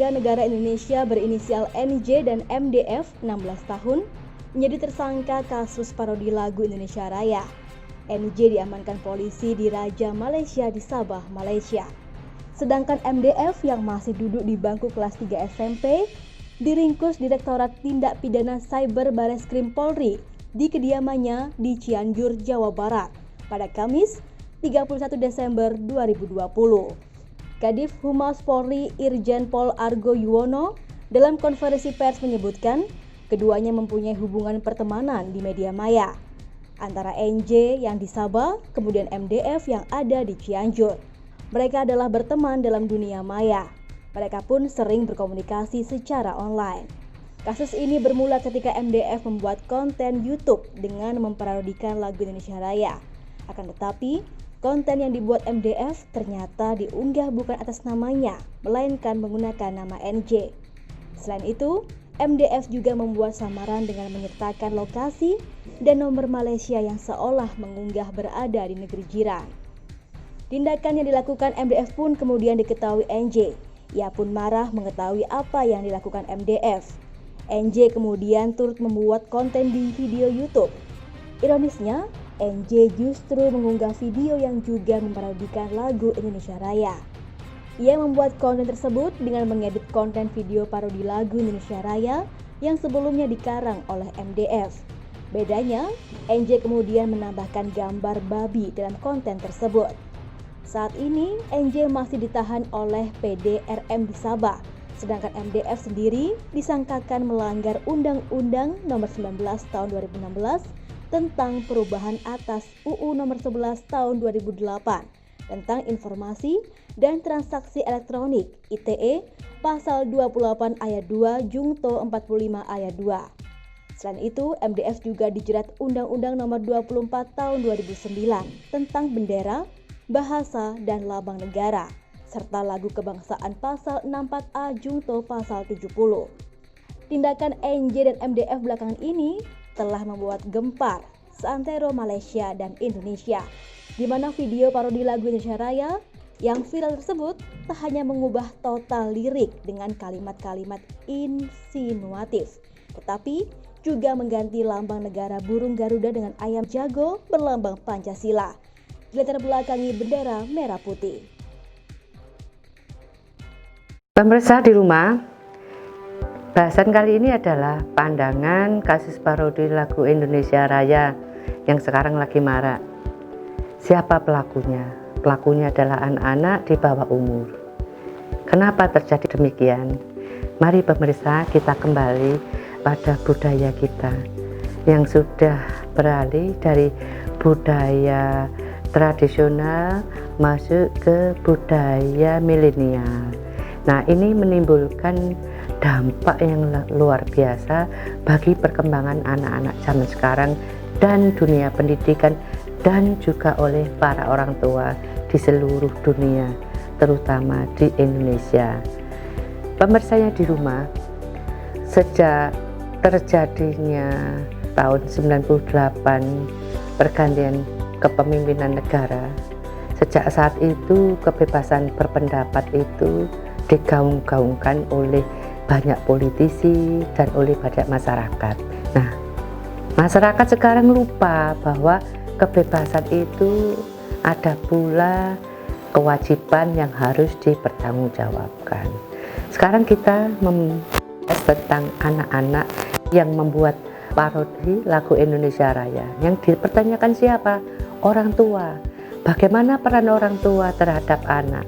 warga negara Indonesia berinisial NJ dan MDF 16 tahun menjadi tersangka kasus parodi lagu Indonesia Raya. NJ diamankan polisi di Raja Malaysia di Sabah, Malaysia. Sedangkan MDF yang masih duduk di bangku kelas 3 SMP diringkus Direktorat Tindak Pidana Cyber Bareskrim Polri di kediamannya di Cianjur, Jawa Barat pada Kamis 31 Desember 2020. Kadif Humas Polri Irjen Pol Argo Yuwono dalam konferensi pers menyebutkan keduanya mempunyai hubungan pertemanan di media maya antara NJ yang di Sabah kemudian MDF yang ada di Cianjur. Mereka adalah berteman dalam dunia maya. Mereka pun sering berkomunikasi secara online. Kasus ini bermula ketika MDF membuat konten YouTube dengan memparodikan lagu Indonesia Raya. Akan tetapi konten yang dibuat MDF ternyata diunggah bukan atas namanya, melainkan menggunakan nama NJ. Selain itu, MDF juga membuat samaran dengan menyertakan lokasi dan nomor Malaysia yang seolah mengunggah berada di negeri jiran. Tindakan yang dilakukan MDF pun kemudian diketahui NJ. Ia pun marah mengetahui apa yang dilakukan MDF. NJ kemudian turut membuat konten di video YouTube. Ironisnya, NJ justru mengunggah video yang juga memparodikan lagu Indonesia Raya. Ia membuat konten tersebut dengan mengedit konten video parodi lagu Indonesia Raya yang sebelumnya dikarang oleh MDF. Bedanya, NJ kemudian menambahkan gambar babi dalam konten tersebut. Saat ini, NJ masih ditahan oleh PDRM di Sabah, sedangkan MDF sendiri disangkakan melanggar Undang-Undang Nomor 19 Tahun 2016 tentang perubahan atas UU Nomor 11 Tahun 2008 tentang Informasi dan Transaksi Elektronik ITE Pasal 28 Ayat 2 Jungto 45 Ayat 2. Selain itu, MDF juga dijerat Undang-Undang Nomor 24 Tahun 2009 tentang bendera, bahasa, dan lambang negara serta lagu kebangsaan Pasal 64A Jungto Pasal 70. Tindakan NJ dan MDF belakangan ini telah membuat gempar seantero Malaysia dan Indonesia, di mana video parodi lagu Indonesia Raya yang viral tersebut tak hanya mengubah total lirik dengan kalimat-kalimat insinuatif, tetapi juga mengganti lambang negara burung Garuda dengan ayam jago berlambang Pancasila, dilatar belakangi bendera merah putih. Pemirsa di rumah, bahasan kali ini adalah pandangan kasus parodi lagu Indonesia Raya yang sekarang lagi marak. Siapa pelakunya? Pelakunya adalah anak-anak di bawah umur. Kenapa terjadi demikian? Mari pemirsa kita kembali pada budaya kita yang sudah beralih dari budaya tradisional masuk ke budaya milenial. Nah, ini menimbulkan dampak yang luar biasa bagi perkembangan anak-anak zaman sekarang dan dunia pendidikan dan juga oleh para orang tua di seluruh dunia, terutama di Indonesia. Pemirsanya di rumah, sejak terjadinya tahun 98 pergantian kepemimpinan negara, sejak saat itu kebebasan berpendapat itu digaung-gaungkan oleh banyak politisi dan oleh banyak masyarakat. Nah, masyarakat sekarang lupa bahwa kebebasan itu ada pula kewajiban yang harus dipertanggungjawabkan. Sekarang kita membahas tentang anak-anak yang membuat parodi lagu Indonesia Raya. Yang dipertanyakan siapa? Orang tua. Bagaimana peran orang tua terhadap anak?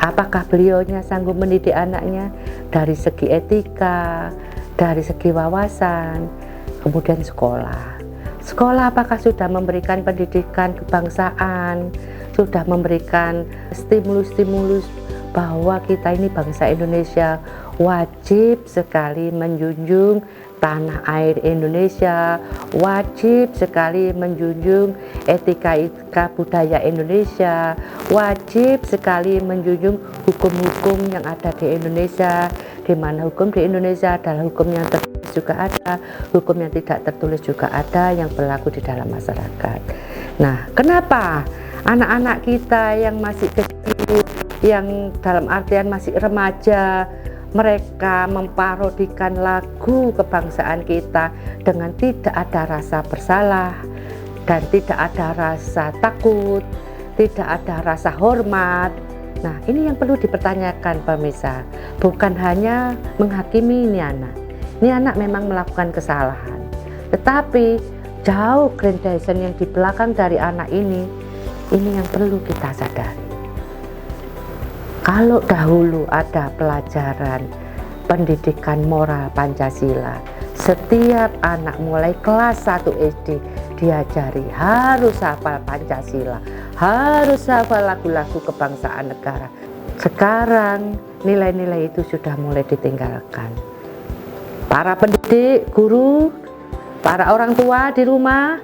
Apakah beliaunya sanggup mendidik anaknya dari segi etika, dari segi wawasan, kemudian sekolah. Sekolah apakah sudah memberikan pendidikan kebangsaan, sudah memberikan stimulus-stimulus bahwa kita ini bangsa Indonesia wajib sekali menjunjung tanah air Indonesia, wajib sekali menjunjung etika budaya Indonesia, wajib sekali menjunjung hukum-hukum yang ada di Indonesia, di mana hukum di Indonesia adalah hukum yang tertulis juga ada, hukum yang tidak tertulis juga ada yang berlaku di dalam masyarakat. Nah, kenapa anak-anak kita yang masih kecil, yang dalam artian masih remaja, mereka memparodikan lagu kebangsaan kita dengan tidak ada rasa bersalah dan tidak ada rasa takut, tidak ada rasa hormat. Nah, ini yang perlu dipertanyakan pemirsa, bukan hanya menghakimi ini anak. Ini anak memang melakukan kesalahan, tetapi jauh gradation yang di belakang dari anak ini yang perlu kita sadari. Kalau dahulu ada pelajaran pendidikan moral Pancasila, setiap anak mulai kelas 1 SD diajari harus hafal Pancasila, harus hafal lagu-lagu kebangsaan negara. Sekarang nilai-nilai itu sudah mulai ditinggalkan. Para pendidik, guru, para orang tua di rumah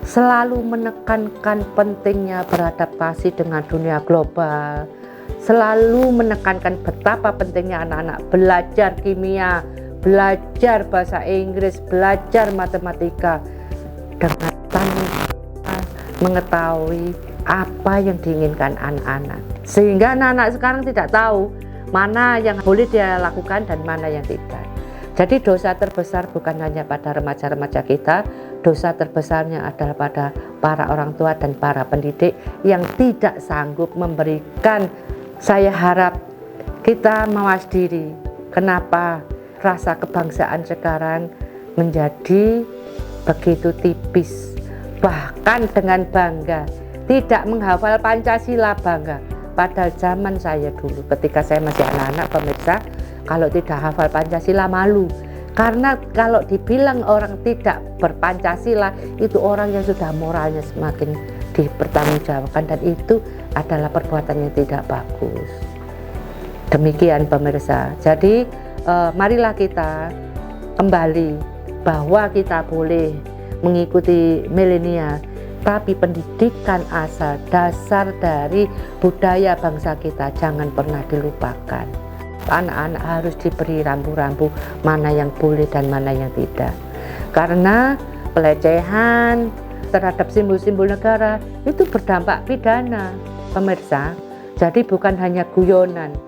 selalu menekankan pentingnya beradaptasi dengan dunia global, selalu menekankan betapa pentingnya anak-anak belajar kimia, belajar bahasa Inggris, belajar matematika dengan tanpa mengetahui apa yang diinginkan anak-anak. Sehingga anak-anak sekarang tidak tahu mana yang boleh dia lakukan dan mana yang tidak. Jadi dosa terbesar bukan hanya pada remaja-remaja kita, dosa terbesarnya adalah pada para orang tua dan para pendidik yang tidak sanggup memberikan. Saya harap kita mawas diri. Kenapa rasa kebangsaan sekarang menjadi begitu tipis, bahkan dengan bangga tidak menghafal Pancasila bangga. Padahal zaman saya dulu ketika saya masih anak-anak pemirsa, kalau tidak hafal Pancasila malu, karena kalau dibilang orang tidak berpancasila itu orang yang sudah moralnya semakin dipertanggungjawabkan, dan itu adalah perbuatan yang tidak bagus. Demikian pemirsa. Jadi marilah kita kembali bahwa kita boleh mengikuti milenial, tapi pendidikan asal dasar dari budaya bangsa kita jangan pernah dilupakan. Anak-anak harus diberi rambu-rambu mana yang boleh dan mana yang tidak, karena pelecehan terhadap simbol-simbol negara itu berdampak pidana pemirsa. Jadi bukan hanya guyonan,